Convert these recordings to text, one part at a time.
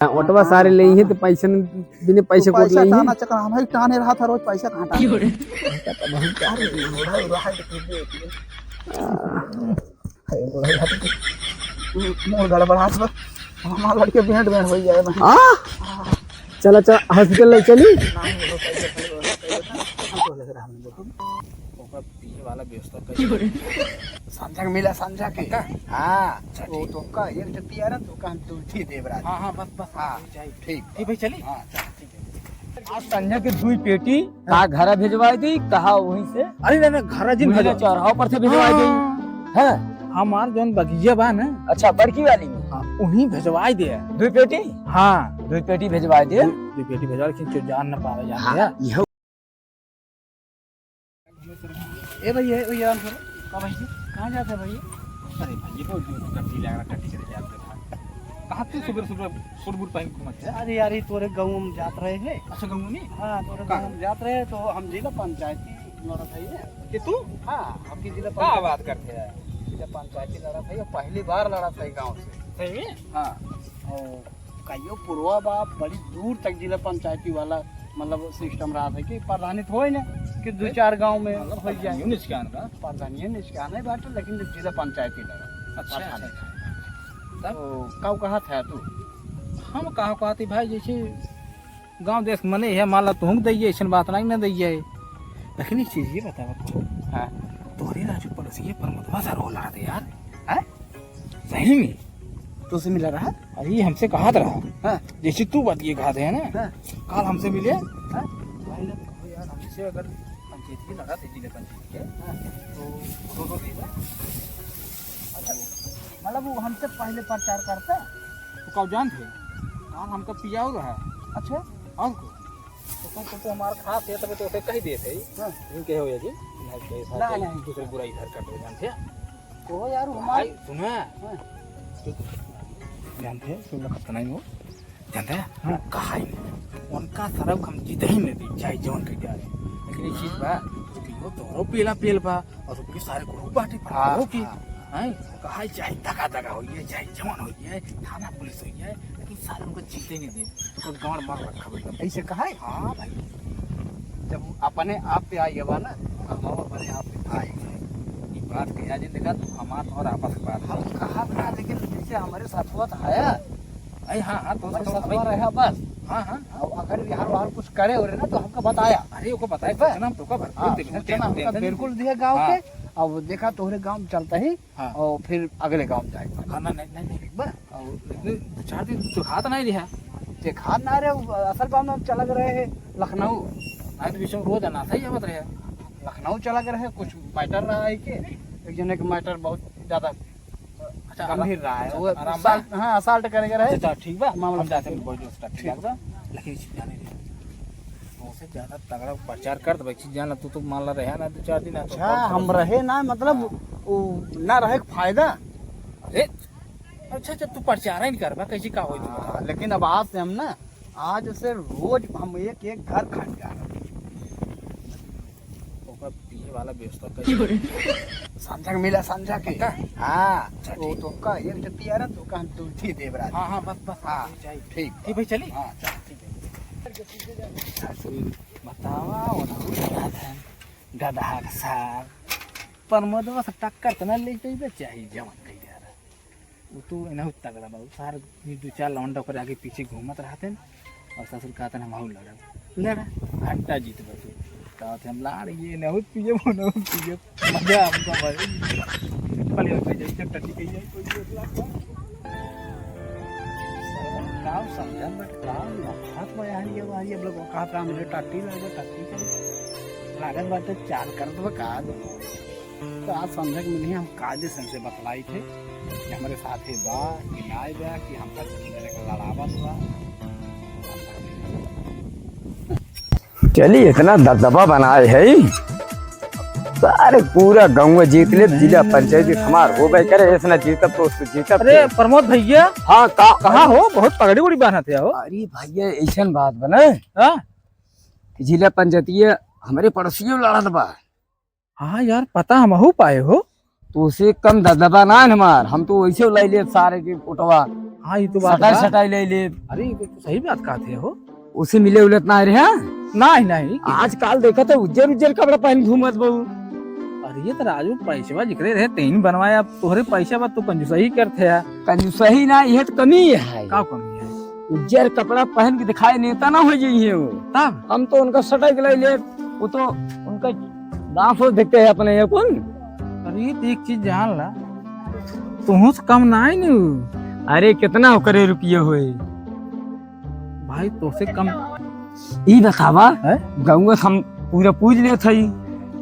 Ottawa सारे ले ही तो पैसे बिना पैसे को पैसा ले टाना चक्कर हम ही टाने रहा था रोज पैसा कहाँ टाने मोर गड़बड़ा हमारा लड़के भेंट भेंट हो जाए चला चला हॉस्पिटल ले चली वाला व्यवस्था संजय मिला संजय के हाँ वो तो का एक जति आ रहा तो का हम तुलसी देव रहा हाँ हाँ बस हाँ ठीक भाई चली हाँ आज संजय के दुई पेटी का घर भेजवा दी कहा वहीं से अरे ना घर जिन भेजवा चौराहा पर से भेजवा दी है हमार जोन बगीचा बा ना अच्छा बड़की वाली में उन्हीं भेजवाई दे दुई पेटी हाँ दुई पेटी भेजवा दे दुई पेटी भेजवा लेकिन जान न पावे जाते हैं ए भैया भैया कहाँ भाई कहाँ जाते हैं भैया अरे भाई तो टट्टी लग रहा टट्टी चले जाते हैं कहाँ से सुबह सुबह सुरबुर पाइन घूमते हैं अरे यार ये तोरे गाँव में जात रहे हैं अच्छा गाँव में हाँ तोरे गाँव में जात रहे तो हम जिला पंचायती लड़त है कि तू हाँ हम की जिला क्या बात करते हैं जिला पंचायती लड़त है पहली बार लड़त है गाँव से सही में हाँ और कहियो पूर्वा बाप बड़ी दूर तक जिला पंचायती वाला मतलब सिस्टम रहा था कि प्रधानित हो ना कि दो चार गांव में हो जाए निष्कान का प्रधानी निष्कान है बात लेकिन जिला पंचायती लगा अच्छा तब कब कहा था तू हम कहाँ कहती भाई जैसे गांव देश मने है माला तुम दैये ऐसा बात नहीं ना दैये लेकिन एक चीज ये बता हाँ तोरे राजू पड़ोसी प्रमोदवा सर हो रहा था यार है सही में तो से मिला रहा अरे हमसे कहा था हाँ जैसे तू बात ये कहा है ना कल हमसे मिले हाँ यार हमसे अगर पंचायत की लड़ा थे जिले पंचायत के तो दो देगा अच्छा मतलब वो हमसे पहले प्रचार करता तो कब जान थे कल हमका पिया हो रहा अच्छा और को तो हमारा खास है तब तो उसे कही देते हाँ इनके हो जी नहीं दूसरे बुराई इधर कर दो जानते तो यार हमारे सुना जानते हैं सुन लगता नहीं वो जानते हैं हाँ कहा ही उनका सरब हम जीत ही नहीं दी चाहे जौन कर जा लेकिन एक चीज बा कि वो दोनों पेला पेल बा और उसके सारे ग्रुप बाटे हो की हैं कहा चाहे दगा दगा हो ये चाहे जवान हो ये थाना पुलिस हो ये लेकिन सारे उनको जीते नहीं दे तो गांव मार रखा भाई ऐसे कहा है हाँ भाई जब अपने आप पे आई बा ना हम अपने आप पे आए ये बात कहा जी देखा तो हमारा और आपस की बात हम कहा बना लेकिन जैसे हमारे साथ हुआ था आया अरे हाँ हाँ तो रहा बस हाँ हाँ अगर बिहार वार कुछ करे हो रहे ना तो हमको बताया अरे वो बताया नाम तो बिल्कुल दिया गाँव के और देखा तोहरे गाँव में चलता ही और फिर अगले गाँव में जाएगा खाना नहीं चार दिन तो खाता नहीं रहा देखा ना रहे असल गाँव में चला रहे है लखनऊ आज विषय रोज आना सही है रहे लखनऊ चला रहे कुछ मैटर रहा है कि एक जने का मैटर बहुत ज्यादा गंभीर रहा है वो हाँ असाल्ट करेगा रहे ठीक बा मामला जाते हैं बहुत ठीक बा लेकिन जाने दे उससे ज्यादा तगड़ा प्रचार कर दे चीज जाना तू तो मान ला रहे ना दो चार दिन अच्छा हम रहे ना मतलब वो ना रहे फायदा अरे अच्छा जब तू प्रचार ही नहीं करबा कैसे का होई तू लेकिन अब आज से हम ना आज से रोज हम एक घर खा जा पिए वाला व्यवस्था कर संजय मिला संजय के हाँ वो तो का एक जति आ रहा तो का हम तुलसी देव रहा हाँ हाँ बस हाँ ठीक भाई चली हाँ बतावा गधा सार प्रमोदवा से टक्कर तो ना ले जाइए चाहिए जवान कही यार वो तो इना तगड़ा बाबू सार दो चार लौंडा कर आगे पीछे घूमत रहते और ससुर कहते हम हाउ लड़ा घंटा जीत बस कहते हम लाड़ ये नहीं पिए वो नहीं पिए मजा हमको पहले जैसे टट्टी कही जाए कोई काम समझा बट काम हाथ में यार ये अब लोग कहा था मुझे टट्टी लगे टट्टी कर लागत बात चाल कर दो का तो आज समझ में नहीं हम काजे से बतलाई थे कि हमारे साथ ही बा कि नाय बा कि हम तक लड़ावा हुआ चलिए इतना दबदबा बनाए है सारे पूरा गाँव जीत ले जिला पंचायत हमार हो गए करे ऐसा जीता तो जीता अरे प्रमोद भैया हाँ कहाँ हो बहुत पगड़ी उड़ी बांधा थे हो अरे भैया ऐसा बात बने जिला पंचायत हमारे पड़ोसियों लड़त बा हाँ यार पता हम हो पाए हो तो उसे कम दबदबा ना है हमार, हम तो वैसे ले ले सारे के फोटोवा हाँ ये तो बात सटाई बा। सटाई ले ले, अरे ये तो सही बात कहते हो। उसे मिले उलट ना रहे। नहीं नहीं आजकल देखा तो उज्जर उज्जर कपड़ा पहन घूमत बहू। अरे ये तो राजू पैसे जिक्रे रहे तीन बनवाया, अब तोहरे पैसा बा तू कंजूसा ही करते है। कंजूसही ना, यह तो कमी है। का कमी है? उज्जर कपड़ा पहन के दिखाई नेता ना हो जाइए वो। तब हम तो उनका सटाई के ले, वो तो उनका दांत हो दिखते है अपने ये कौन। अरे तो एक चीज जान ला, तुहू से कम ना है नु। अरे कितना हो करे रुपये हुए भाई तो से कम ई बतावा है? गाँव हम पूरा पूज ले थई।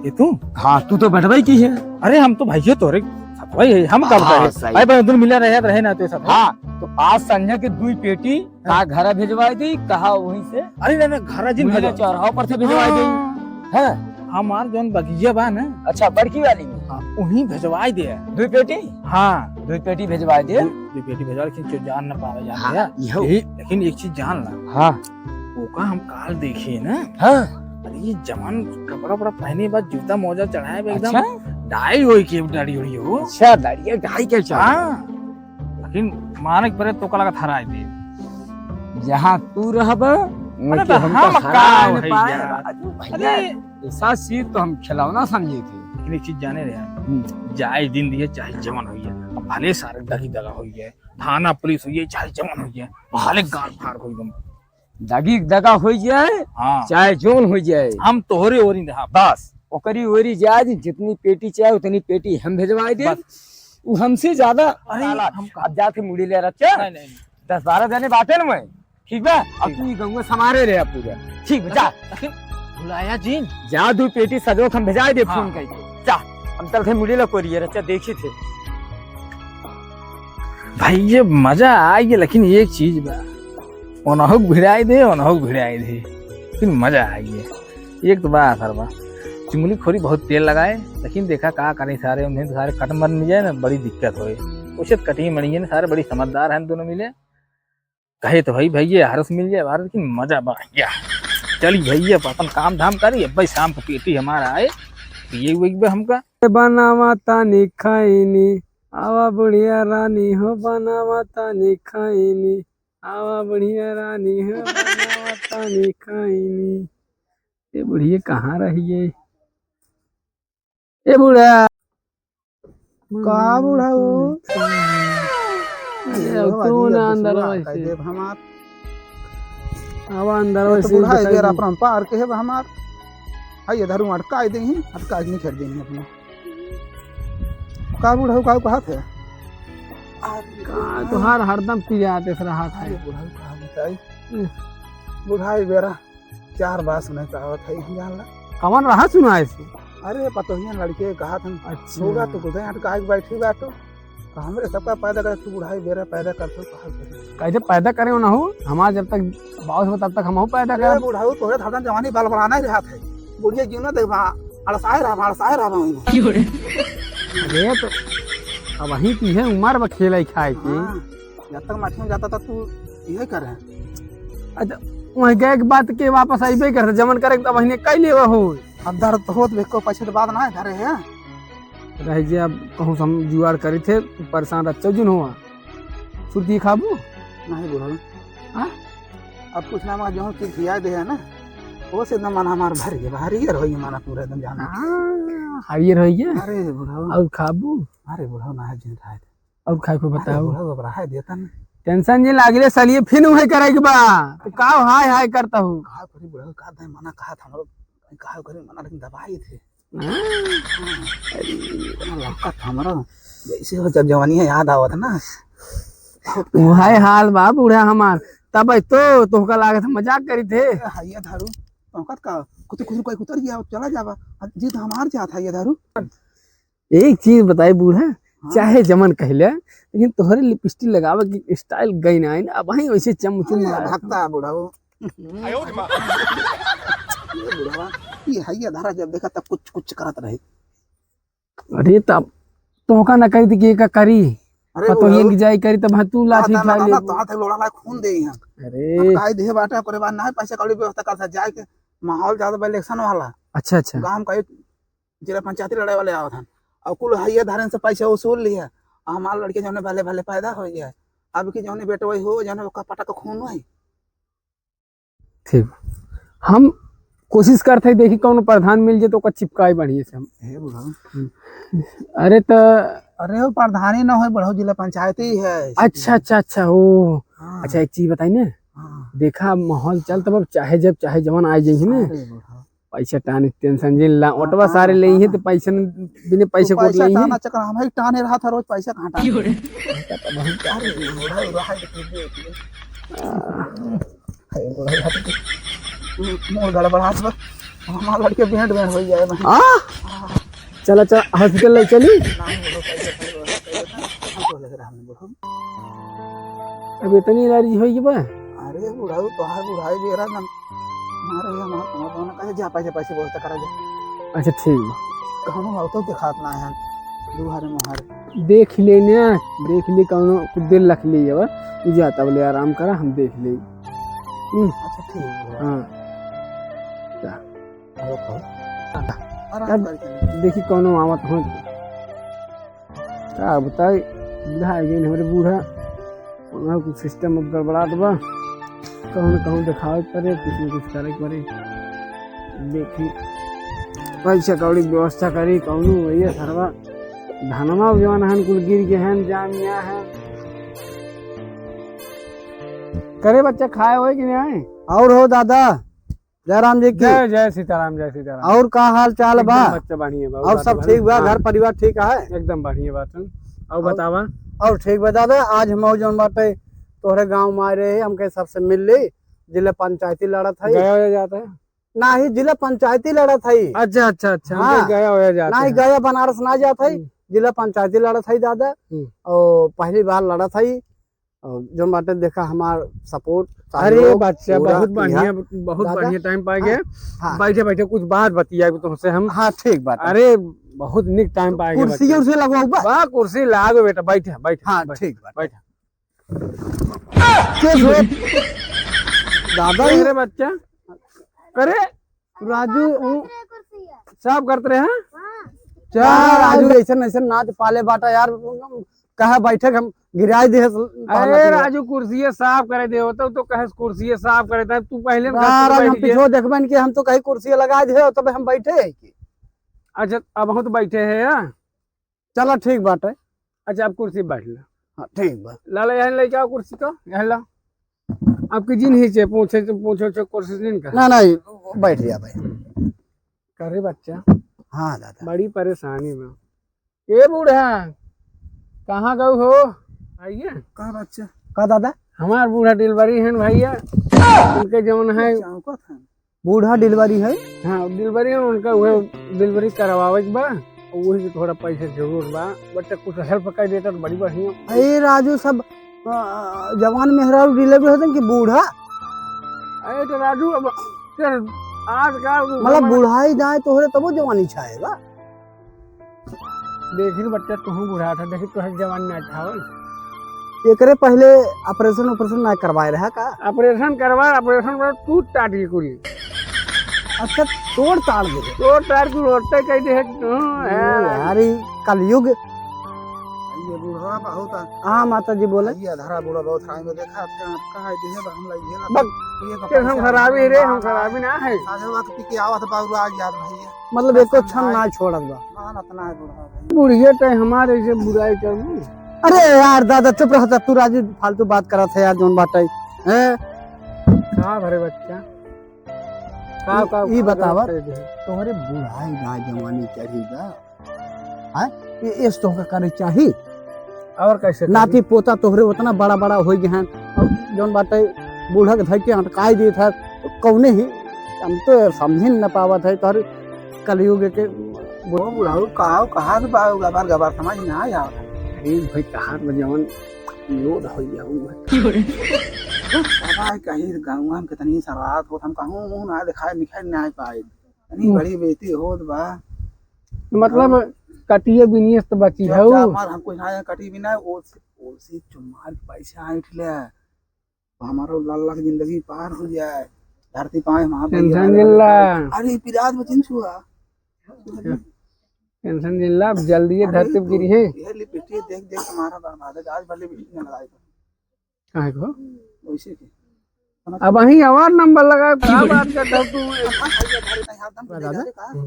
ये तू? हाँ तू तो बैठवाई की है। अरे हम तो भाई तोरे भाई है, हम कब हाँ, रहे सही। भाई बहन दोनों मिला रहे ना तो साथ। हाँ तो आज संजय के 2 पेटी कहा घर भिजवाई दी, कहा वहीं से अरे ना ना घर जिन मुझे भेजो चौराहा पर से भिजवाई दी है। हमार जोन बगीचा बा ना, अच्छा बड़की वाली में हाँ वहीं भेजवाई दे। 2 पेटी, हाँ 2 पेटी भिजवाई दे। दो बेटी भेजवा, लेकिन जो जान ना पावे जान गया। यहो। लेकिन एक चीज जान ला, हाँ ओका हम काल देखिए ना, हाँ अरे ये जवान कपड़ा वपड़ा पहने बाद जूता मोजा चढ़ाए बा अच्छा एकदम डाई होई के डाड़ी हुई हो। अच्छा दाढ़ी ढाई के चाह। हाँ लेकिन मानक परे तो कला का थरा दे। जहाँ तू रहब अरे तो हम हम तो का हरा न भैया। पाए। अरे भैया ऐसा चीज तो हम खिलौना समझे थे। लेकिन एक चीज जाने रहे, जाए दिन दिए चाहे जवान हुई है, अब भले सारे दगी दगा हुई है, थाना पुलिस हुई है, चाहे जवान हुई है, भले गाड़ फाड़ हुई तुम। दगी दगा हो जाए हाँ चाहे जोन हो जाए, हम तोहरे ओरी रहा बस ओकरी ओरी जाए, जितनी पेटी चाहे उतनी पेटी हम भेजवाए दे। वो हमसे ज्यादा अरे हम अब जाके मुड़ी ले रखे नहीं नहीं 10-12 जने बाटे न मैं, ठीक बा। अब तू गंगा समारे रहे पूरा, ठीक बा। जा लेकिन बुलाया जी जा 2 पेटी सजो हम भेजाए दे हाँ। फोन करके। जा हम चल थे मुड़ी ला कोरियर अच्छा देखी थे। भाई ये मजा आई है, लेकिन एक चीज बा, ओनहुक भिड़ाई दे ओनहुक भिड़ाई दे, लेकिन मजा आई है। एक तो बात सर बा, चिंगुली खोरी बहुत तेल लगाए, लेकिन देखा का करे सारे उन्हें सारे कट मर मिल जाए ना, बड़ी दिक्कत होए। उसे कटी मरी है ना, सारे बड़ी समझदार हैं दोनों मिले। कहे तो भाई भैया हरस मिल जाए भारत की मजा बा गया। चली भैया अपन काम धाम करी, अब भाई शाम को पेटी हमारा आए ये वीक में हमका बनावा तानी खाईनी आवा बढ़िया रानी हो, बनावा तानी खाईनी आवा बढ़िया रानी हो, बनावा तानी खाईनी। ये बुढ़िया कहाँ रही है? ए बुढ़ा का बुढ़ा वो तू ना अंदर वैसे हमार आवा अंदर तो वैसे बुढ़ा है गेरा अपना पार के है हमार। हाय इधर अटका दे ही अटका नहीं कर देंगे अपना। का बुढ़ा का कहा थे? तुहार हरदम पियाते रहा था। अरे बुढ़ा का बताई बुढ़ा है गेरा 4 बार सुने कहावत है जान ला। कवन रहा सुना ऐसे? अरे पतोहिया लड़के कहा था अच्छा होगा तो कुछ अटका के बैठी बैठो तो हमरे सबका पैदा करे तू बुढ़ा है बेरा पैदा करते कहा कैसे पैदा करे ना हो, हमारा जब तक बाउस हो तब तक हम पैदा अरे कर। बुढ़ा तोरे था जवानी बाल बढ़ाना ही रहा था बुढ़िया जीवन देख अड़साए रहा अरे तो अब वही की है उम्र में खेल खाए की। जब तक मठी में जाता था तू यही कर रहे। अच्छा वही गए के बात के वापस आइबे करते जमन करे तब वही कई ले हो। अब दर्द तो होत बेको पछे तो बाद ना है घरे है रह जे अब कहूँ हम जुआड़ करे थे परेशान रह जुन हुआ सुर्ती खाबू नहीं बुढ़ा। हाँ? अब कुछ ना मगर जो चीज खिया दे है ना वो से एकदम मन हमार भर गया भारी है रही माना पूरा एकदम जाना। हाइए रहिए अरे बुढ़ा और खाबू अरे बुढ़ा ना है जिन रहा है और खाए को बताओ। बुढ़ा घबरा है देता ना टेंशन जे लागले सलिए फिर वही करे के बा तो का हाय हाय करता हूँ। कहा करी बुढ़ा का दे मना कहा था हमरो कहा करी मना लेकिन दबाई थे लौका था हमारा जैसे हो जब जवानी है याद आवत ना वही हाल बा बूढ़ा हमार तब तो का लागत मजाक करी थे। ये दारू औकात का कुछ कुछ कोई उतर गया चला जावा जीत हमार जात है ये दारू। एक चीज बताई बूढ़ा, चाहे जमन कहले लेकिन तोहरे लिपस्टिक लगावे की स्टाइल गई ना अब वही वैसे चमचम भागता है बुढ़ा वो ये बुढ़ा ये है ये धारा जब देखा तब कुछ कुछ करत रहे। अरे तब तो का ना करी थी कि का करी अरे तो ये की जाई करी तब तू लाठी खा ले। तो हाथ लोड़ा ला खून दे यहां अरे काई दे बाटा करे बाद ना पैसा कौड़ी व्यवस्था कर जाए के माहौल ज्यादा इलेक्शन वाला। अच्छा अच्छा गांव का जिला पंचायती लड़ाई वाले आवत हन और कुल हइया धारन से पैसा वसूल लिया, हमार लड़के जौने भले भले पैदा हो गया, अब की जौने बेटा वही हो जौने ओका पटा के खून है। ठीक, हम कोशिश करते देखी कौन प्रधान मिल जाए तो ओका चिपकाई बढ़िया से हम। हे बुढ़ऊ, अरे तो अरे वो प्रधानी ना हो, बड़ो जिला पंचायती है। अच्छा अच्छा अच्छा ओ हाँ, अच्छा एक चीज बताई ना, हाँ, देखा माहौल चल तब चाहे जब चाहे जवान आ जाइए ना, अरे बुढ़ऊ, पैसा टाने टेंशन जिन ला ऑटवा हाँ, सारे ले हाँ, ही तो पैसा बिना पैसे तू कोट पैसा ले टाना चक्कर हम ही टाने रहा था रोज पैसा कहाँ टाने। अरे बुढ़ऊ रहा है कि देख ले। हे बुढ़ऊ रहा है, मोर गड़बड़ा बस हमार लड़के भेंट भेंट हो जाए भाई। आ चला चल हॉस्पिटल ले चली। नहीं बुढ़ऊ, पैसा हम तो लग रहा है बुढ़ऊ। अब इतनी एलर्जी हो गई बा। अरे बुढ़ऊ तोहार बुढ़ाई बेरा न मारे हम हम दोनों कहे जा पैसे पैसे बोलता करा जा। अच्छा ठीक बा, कहनो हो तो दिखात ना है दुहारे मुहारे। देख ले ना, देख ले कौन कुछ देर रख ली अब तू जाता बोले आराम करा हम देख ले। अच्छा ठीक है, हाँ आराम करके देखी कौन आवत हो क्या बताई, बूढ़ा आ गई हमारे बूढ़ा, वहाँ कुछ सिस्टम अब गड़बड़ा दबा, कहूँ न कहूँ दिखावे पड़े, कुछ न कुछ करे पड़े। देखी पैसा कौड़ी व्यवस्था करी कौन भैया सरवा धनमा जवान हन कुल गिर के हैं जामिया है। करे बच्चा खाए हुए कि नहीं आए? और हो दादा जयराम जी की जय जय सीताराम जय सीताराम। और का हाल चाल बा? एकदम बच्चा बढ़िया बा, और सब ठीक बा? घर परिवार ठीक है? एकदम बढ़िया बात है। और बतावा और ठीक बा दादा, आज हम जौन बाटे तोहरे गांव में आए रहे, हमके सबसे मिल ली, जिला पंचायती लड़त है गया हो जाता है? ना ही जिला पंचायती लड़त है। अच्छा अच्छा अच्छा, हाँ। हमके गया हो जाता ना ही है। गया बनारस ना जात है, जिला पंचायती लड़त है दादा। और पहली बार लड़त है, और जौन बाटे देखा हमार सपोर्ट। अरे बच्चा पूरा बहुत किया। बढ़िया, बहुत दादा? बढ़िया टाइम पा गए। हाँ। बैठे बैठे कुछ बात बतिया तुमसे हम। हाँ ठीक बात। अरे बहुत निक टाइम पा गए। कुर्सी उर्सी लगवाऊ बा? वाह कुर्सी लागो बेटा, बैठे बैठे। हाँ बैठे, ठीक बात। बैठे। दादा अरे बच्चा करे राजू साफ करते रहे हैं। क्या राजू ऐसा ऐसा नाच पाले बाटा यार, कहा बैठक हम गिराई दे। अरे राजू कुर्सी साफ करे दे होता तो कहे कुर्सी साफ करे था तू पहले न राज हम बैठ गया। पीछे देखबन कि हम तो कहीं कुर्सी लगा दे तब हम बैठे है कि। अच्छा अब हम तो बैठे हैं यार। चलो ठीक बात है। अच्छा अब कुर्सी बैठ लो। हाँ ठीक बा। लाला यहाँ लेके आओ कुर्सी तो यहाँ ला। आपकी जिन ही से पूछे तो पूछो कुर्सी नहीं कर। ना नहीं बैठ गया भाई। करे बच्चा हाँ दादा। बड़ी परेशानी में ये बूढ़ा कहाँ गए हो? आइए। का बच्चा का दादा? हमार बूढ़ा डिलीवरी है भैया, उनके जौन है चौका था बूढ़ा डिलीवरी है? हाँ डिलीवरी है उनका, वह डिलीवरी करवावे के बा, वही से थोड़ा पैसे जरूर बा। बच्चा कुछ हेल्प कर देता तो बड़ी बढ़िया। अरे राजू सब जवान मेहरारू डिलीवरी होते कि बूढ़ा? अरे तो राजू अब आज का मतलब बुढ़ाई जाए तोहरे तबो जवानी छाएगा। देखी बच्चा तुम बूढ़ा था, देखी तो जवान ना था। एकरे पहले ऑपरेशन ना करवाए रहा का? ऑपरेशन करवा, ऑपरेशन पर टूट टाट की कुली। अच्छा तोड़ ताड़ दे। तो टार को रोटे कह दे यार ये कलयुग। ये बूढ़ा बहुत हाँ माता जी बोले। ये धरा बूढ़ा बहुत राय में देखा थे कहा दे है हम लग गेला बस के हम खराबी रे, हम खराबी ना है। साझे बात पी के आवत बाबू आ गया भैया। मतलब एको क्षण ना छोड़त बा। ना ना तना है बूढ़ा भाई। बुढ़िया तो हमारे से बुराई करूँ। अरे यार दादा चुप रह, तू राजू फालतू बात करत है यार जोन बाटे हैं। कहाँ भरे बच्चा का ई बतावा तोहरे बुढ़ाई ना जवानी चढ़ीगा हैं, ये इस तो करे चाहिए। और कैसे नाती पोता तोहरे उतना बड़ा बड़ा हो गए हैं, और जोन बाटे बूढ़ा के धर के हटकाई दी था तो कौने ही हम तो समझ न पावत है। तोहर कलयुग के वो बुढ़ाऊ कहा तो बाऊ गबार गबार समझ ना आया। अरे भाई कहाँ जवान लोड हो बाबा कहीं गाँव हम कितनी सरात हो हम कहूँ मुँह ना दिखाए निखार ना पाए इतनी बड़ी बेटी होत बा। मतलब कटिए बिनियस तो बची है हमार हमको ना कटी भी ना ओसे चुम्मार पैसा आइठ ले हमारो लाल लाख जिंदगी पार हो जाए धरती पाए वहां टेंशन जिल्ला। अरे पिराज बचिन छुआ टेंशन जिल्ला अब जल्दी ये धरती पे गिरी है। ये लिपटी देख देख तुम्हारा बर्बाद है, आज भले लिपटी न लगाई काहे को वैसे की अब वही और नंबर लगा क्या बात करता हूँ तू।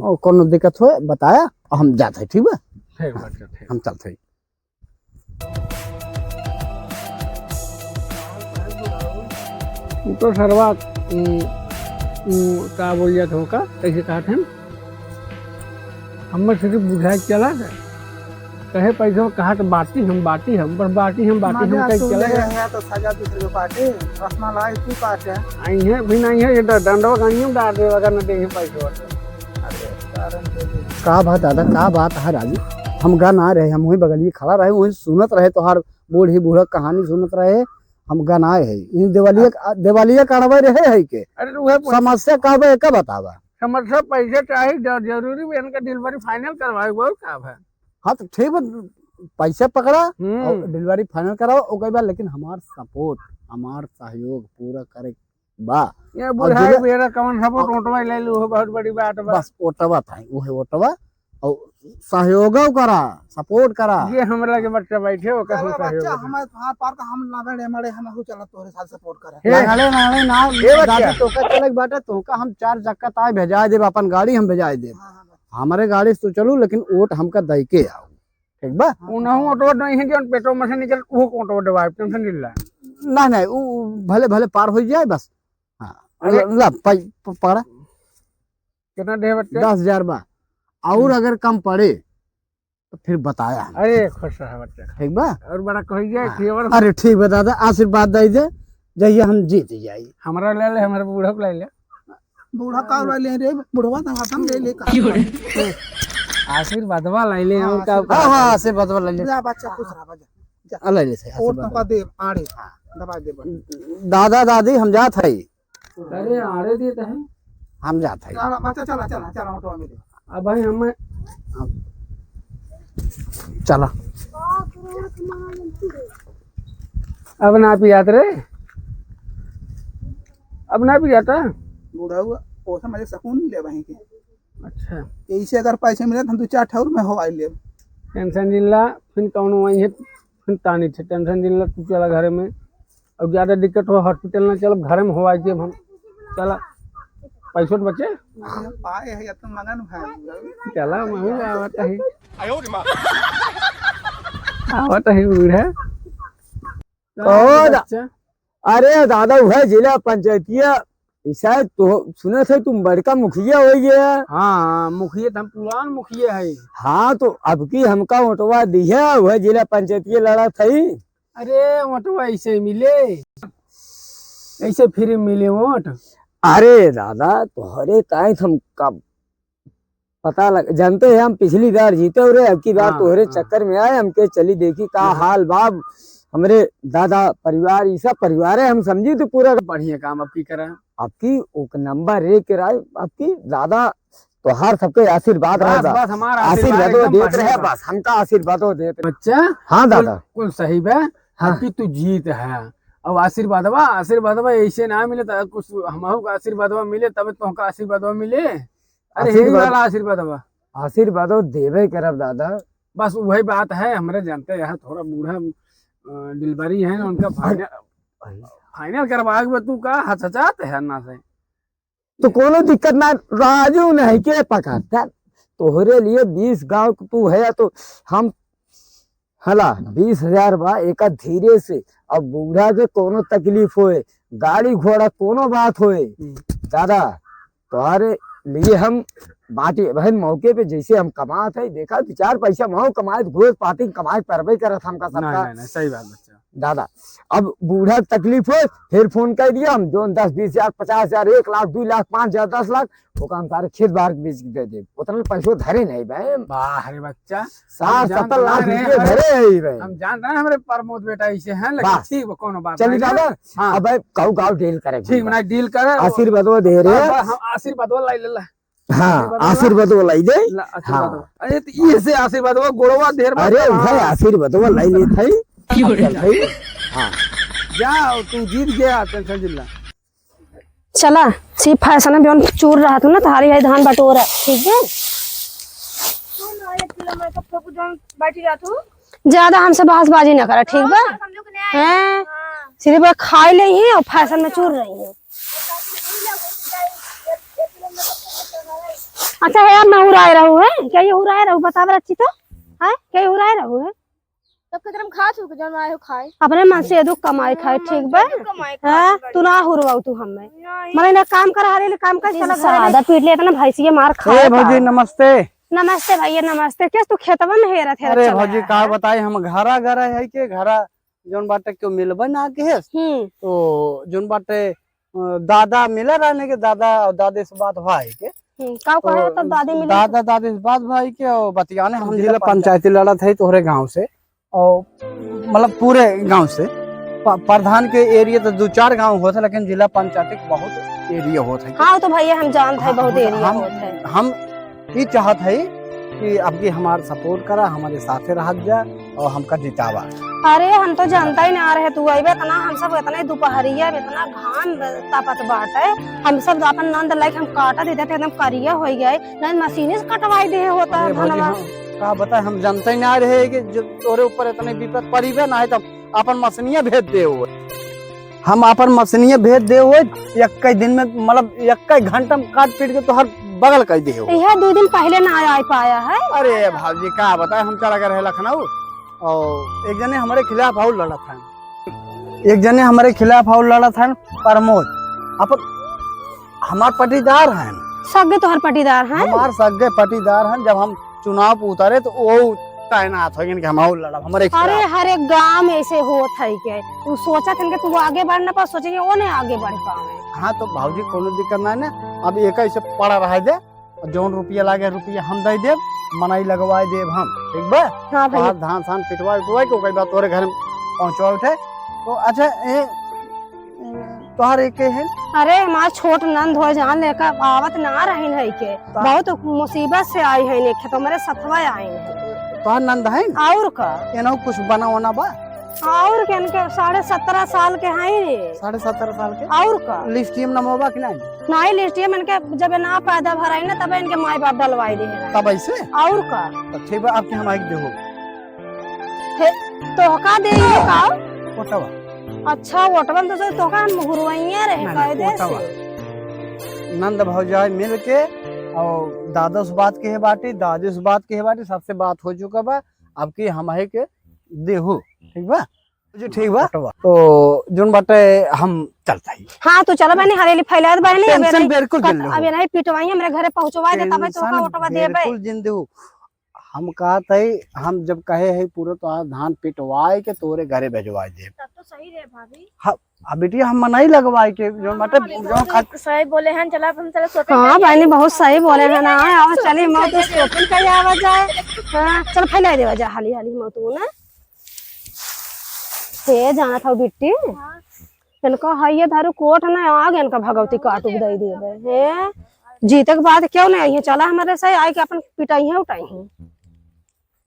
और कोनो दिक्कत हो बताया हम जाते ठीक बा, ठीक बात करते हम चलते। तो सरवा का बोल जात हो का कैसे कहा थे हम सिर्फ बुझाए चला गए कहे पैसा कहा तो बाटी हम कहीं चला गए तो सजा दूसरे को काटे रसना लाई तू काटे आई है भी नहीं है ये डंडवा कहीं हम डाल दे अगर न देंगे पैसा का बात दादा का बात है राजू, हम गा ना रहे, हम वही बगलिए खड़ा रहे, वही सुनत रहे तोहार बूढ़ी बूढ़ा कहानी सुनत रहे, हम गनाए है इन देवालिया काढ़वे रहे है के। अरे वह समस्या कहबे का बतावा। समस्या पैसे चाहिए जरूरी भी इनका डिलीवरी फाइनल करवाए बहुत काम है। हाँ तो ठीक है, पैसे पकड़ा और डिलीवरी फाइनल कराओ ओके बाद, लेकिन हमार सपोर्ट हमार सहयोग पूरा करे बा। ये बुढ़ा मेरा कौन सपोर्ट ओटवा ले लू बहुत बड़ी बात बा। बस ओटवा था वो है ओटवा और सहयोग करा सपोर्ट करा। ये हमरा के बच्चा बैठे हो कैसे बच्चा सहयोग हमारे हाथ पार का हम ना बड़े मरे हम हो चला तोरे साथ सपोर्ट करे नाले नाले ना ये बच्चा। दादी तोका चलक बाटे तोका हम 4 चक्का ताय भेजा देब, अपन गाड़ी हम भेजा देब, हमारे गाड़ी से तो चलू लेकिन वोट हमका दई के आओ ठीक बा। उनहु ऑटो नहीं है जो पेट्रोल में से निकल वो ऑटो दबाए टेंशन नहीं ला। ना नहीं वो भले भले पार हो जाए बस। हाँ ला पड़ा कितना दे बच्चे 10,000 बा, और अगर कम पड़े तो फिर बताया हम। अरे खुश रहा बच्चा ठीक बा। और बड़ा कही जाए फेवर अरे ठीक बा दादा, आशीर्वाद दे दे जइए हम जीत जाई। हमरा ले ले हमारे बूढ़ा को ले ले बूढ़ा का ले रे बुढ़वा तो हम ले ले का आशीर्वादवा ले ले हम का। हां हां आशीर्वाद ले ले जा बच्चा खुश रहा बजा ले ले से और तो का आशीर्वाद। दे आड़े दबा दे दादा दादी हम जात है, अरे आड़े देते हैं हम जात है। चला बच्चा चला चला चला ऑटो में अब भाई हम चला अब ना पियात रे अब ना पियाता। बूढ़ा हुआ ओ समझ सकून ले वहीं के। अच्छा ऐसे अगर पैसे मिले तो हम 2-4 ठौर में हो आई ले। टेंशन जिल्ला फिर कौन वही है फिर तानी थे टेंशन जिल्ला तू चला घर में। अब ज्यादा दिक्कत हो हॉस्पिटल ना चल घर में हो आई जब हम चला पैसों बचे पाए है या तो मगन भाई चला महू आवत है आवत है बूढ़ा ओ बच्चा। अरे दादा वह जिला पंचायतिया शायद तो सुने थे तुम बड़का मुखिया हो गया। हाँ मुखिया तो हम पुरान मुखिया है। हाँ तो अब की हमका ओटवा दिया वह जिला पंचायतिया लड़ा थी। अरे वोट ऐसे मिले ऐसे फ्री मिले वोट। अरे दादा तोहरे ताई हम कब पता लग जानते हैं हम पिछली बार जीते हो रे, अब की बार हाँ, तोहरे हाँ। चक्कर में आए हमके चली देखी का हाल बाब हमरे दादा परिवार ये सब परिवार है हम समझी तो पूरा बढ़िया काम अब की करा आपकी एक नंबर रे के राय आपकी दादा तोहार सबके आशीर्वाद बस रहे बस हमारा आशीर्वाद एकदम देते रहे, बढ़िया बा। बस हमका आशीर्वाद देते रहे। बच्चा हाँ दादा कुल सही बा। हाँ। अभी तू जीत है अब आशीर्वादवा ऐसे ना मिले तो कुछ हमहू का आशीर्वादवा मिले तब तुमका आशीर्वादवा मिले। अरे यही आशीर्वाद- वाला आशीर्वादवा आशीर्वाद देवे करब दादा। बस वही बात है हमारे जानते हैं थोड़ा बूढ़ा डिलीवरी है ना उनका फाइनल करवा के तू का हचचात है ना से तो कोनो दिक्कत ना राजू नहीं के पकाता तोहरे लिए 20 गांव तू है तो हम हला 20,000 बा एक धीरे से। अब बूढ़ा के कोनो तकलीफ होए गाड़ी घोड़ा कोनो बात होए दादा तुम्हारे लिए हम बाटी बहन मौके पे जैसे हम कमात है देखा 2-4 पैसा मऊ कमाए घोष पाती कमाए परबे करत हमका सबका नहीं सही बात बच्चा। दादा। अब बूढ़ा तकलीफ हो फिर फोन कर दिया हम जो 10-20,000 50,000 1 लाख 2 लाख 5,000 10 लाख वो काम सारे खेत बाहर बेच के दे दे उतना पैसों धरे नहीं भाई वाह रे बच्चा 60-70 लाख अरे, रुपये अरे, धरे है भाई। हम जानते हैं हमारे प्रमोद बेटा ऐसे हैं लेकिन बस। ठीक वो कोनो बात चलिए नहीं। दादा हाँ। अब गाँव गाँव डील करे ठीक मना डील करे आशीर्वाद दे रहे हैं। हम आशीर्वाद लाई ले ला हाँ आशीर्वाद लाई दे। आशीर्वाद अरे तो ये से आशीर्वाद गोड़वा देर बाद अरे भाई आशीर्वाद लाई ले थई। हाँ जाओ तू जीत गया टेंशन जिल्ला। चला सी फैशन में चूर रहा था ना थारी है धान बटोरा ठीक है ज्यादा हमसे बहसबाजी न करा, ठीक बा? हैं सीधे बा खाई ले ही और फैशन में चूर रही है। अच्छा है, मैं उड़ाए रहू है क्या? ये उड़ाए रहू बतावे अच्छी तो है क्या? ये उड़ाए रहू है तब कदम खा तू जन आयो खाए अपने मन से दुख कमाई खाए, ठीक बा? हां तू ना हुरवाऊ तू हमें मने ना काम कर हाले काम कर चला सादा पीट ले इतना भैंसिया मार खा। ए भौजी नमस्ते। नमस्ते भैया नमस्ते। क्या तू खेतवा में हेरा थे? अरे भौजी का बताई, हम घरा घरा है के घरा जोन बाटे क्यों मिलबे ना के है तो जोन बाटे दादा मिला रहने के, दादा और दादी से बात भाई के का कहे तब दादी मिली, दादा दादी से बात भाई के और बतियाने हम जिला पंचायती लड़ा थे तोहरे गांव से और मतलब पूरे गांव से प्रधान के एरिया तो 2-4 गांव होता, लेकिन जिला पंचायत के बहुत एरिया होता है। हाँ तो भैया हम जानते हैं बहुत एरिया होता है। हम ये चाहत है कि आपकी हमारा सपोर्ट करा, हमारे साथे रह जा और हमका जितावा। अरे हम तो जानता ही ना रहे तू अबे इतना, हम सब इतना दोपहरिया में इतना घाम तापत बाटे, हम सब अपन नंद लाइक हम काटा देते थे एकदम करिया हो गए ना, मशीने से कटवाई दे होता धनवा। का बता, हम जानते ही ना रहे कि जो तोरे ऊपर इतने विपत पड़ी है ना है, तब अपन मशीनिया भेज दे हुए, हम अपन मशीनिया भेज दे हुए एक दिन में, मतलब एक घंटा में काट पीट के तो हर बगल कर दे हुए। यह 2 दिन पहले ना आ पाया है। अरे भाजी का बताए, हम चला गए लखनऊ और एक जने हमारे खिलाफ और लड़ा था, एक जने हमारे खिलाफ और लड़ा था प्रमोद, अपन हमारे पटीदार हैं, सगे तोहर पटीदार हैं, हमारे सगे पटीदार हैं। जब हम चुनाव पे उतारे तो वो तैनात हो गए कि हम और लड़ा हमारे खिलाफ। अरे हर एक गांव में ऐसे होत है के तू सोचा था कि तू आगे बढ़ ना पा, सोचे वो नहीं आगे बढ़ पावे। हाँ तो भाजी कोनो दिक्कत ना है ना, अब एक ऐसे पड़ा रह दे, जौन रुपया लागे रुपया हम दे देब, मनाई लगवाए देब हम, ठीक बा? हाँ भैया धान सान पिटवा उठवा के कई बार तोरे घर में पहुंचवा उठे तो। अच्छा तोहर एक है? अरे हमार छोट नंद हो जान लेकर आवत ना रही है के, बहुत मुसीबत से आई है ने खेत मेरे सथवा आई है। तोहर नंद है और का एनो कुछ बना होना बा? और के इनके 17.5 साल के हैं रे। 17.5 साल के? और का लिस्टियम नमवा कि नहीं? नहीं लिस्टियम इनके जब ना पैदा भराई ना तब इनके माई बाप डलवाई दे रहे तब ऐसे। और का तो ठीक बा, आपके हम आके देहो तो का दे का ओटवा। अच्छा ओटवन तो से तो का हम गुरुवैया रहे कायदे से। नंद भौजाई मिल के और दादा से बात के बाटी, दादी से बात के बाटी, सबसे बात हो चुका बा, अब की हम के देहू, ठीक बा जी? ठीक बा तो जोन बाटे हम चलता ही। हाँ तो चलो बहनी हरेली फैलात बहनी, टेंशन बिल्कुल जल्दी अब नहीं पिटवाई मेरे घरे पहुंचवा दे तब तो का ओटवा देबे। बिल्कुल जिंदू हम कहत है, हम जब कहे है पूरा तो धान पिटवाए के तोरे घरे भेजवाए दे, तब तो सही रे भाभी। अब बेटी हम मनाई लगवाए के जो बाटे जो खत सही बोले हैं, चला हम चला सोते। हाँ बहनी बहुत सही बोले हैं ना, आओ चली मौ तो शॉपिंग कर आवा जाए। हां चल फैला देवा जा हाली हाली मौ तू ना से जाना था बिट्टी इनका हइये धारू कोट ना आगे इनका भगवती काटू दे देबे हे जीतक बात क्यों नहीं है, चला हमारे से आई के अपन पिटाई है उठाई है।